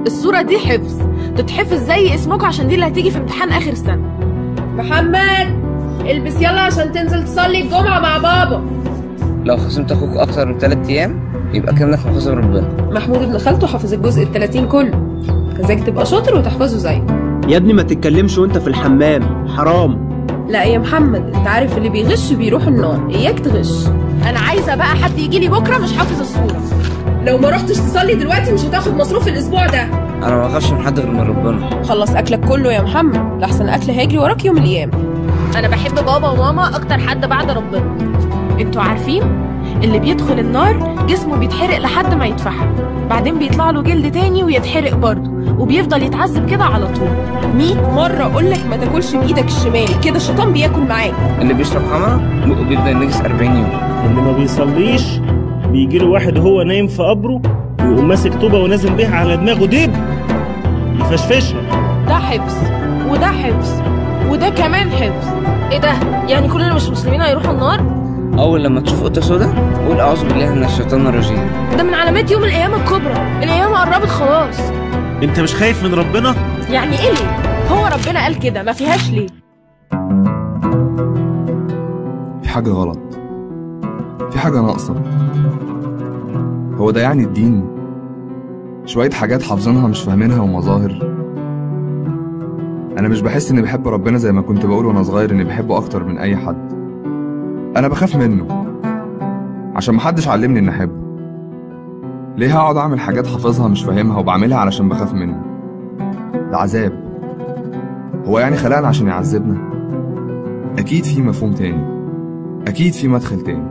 الصورة دي حفظ، تتحفظ زي اسمكم عشان دي اللي هتيجي في امتحان آخر السنة. محمد البس يلا عشان تنزل تصلي الجمعة مع بابا. لو خصمت اخوك اكتر من 3 ايام يبقى كأنك مخاصم ربنا. محمود ابن خالته حافظ الجزء ال30 كله، عايزاك تبقى شاطر وتحفظه زيه. يا ابني ما تتكلمش وانت في الحمام، حرام. لا يا محمد، انت عارف اللي بيغش بيروح النار، اياك تغش. أنا عايزة بقى حد يجي لي بكرة مش حافظ الصورة. لو ما رحتش تصلي دلوقتي مش هتاخد مصروف الاسبوع ده. انا ما بخافش من حد غير من ربنا. خلص اكلك كله يا محمد، لحسن اكل هيجري وراك يوم الايام. أنا بحب بابا وماما أكتر حد بعد ربنا. انتوا عارفين اللي بيدخل النار جسمه بيتحرق لحد ما يتفحم، بعدين بيطلع له جلد تاني ويتحرق برضه، وبيفضل يتعذب كده على طول. 100 مرة اقولك ما تاكلش بايدك الشمال، كده الشيطان بياكل معاك. اللي بيشرب خمرة بقه بيفضل ينجس 40 يوم. اللي ما بيصليش بيجيله واحد وهو نايم في قبره ويقوم ماسك طوبة ونازل بيها على دماغه ديب يفشفشها. ده حفظ وده حفظ وده كمان حفظ. ايه ده؟ يعني كل اللي مش مسلمين هيروحوا النار؟ اول لما تشوف قطة سودا قول اعوذ بالله من الشيطان الرجيم. ده من علامات يوم القيامة الكبرى، القيامة قربت خلاص. انت مش خايف من ربنا؟ يعني ايه ليه؟ هو ربنا قال كده، ما فيهاش ليه؟ في حاجة غلط، في حاجة ناقصة. هو ده يعني الدين؟ شوية حاجات حافظينها مش فاهمينها ومظاهر. أنا مش بحس إني بحب ربنا زي ما كنت بقول وأنا صغير إني بحبه أكتر من أي حد. أنا بخاف منه عشان محدش علمني إني أحبه. ليه هقعد أعمل حاجات حافظها مش فاهمها وبعملها علشان بخاف منه؟ ده عذاب. هو يعني خلقنا عشان يعذبنا؟ أكيد في مفهوم تاني، أكيد في مدخل تاني.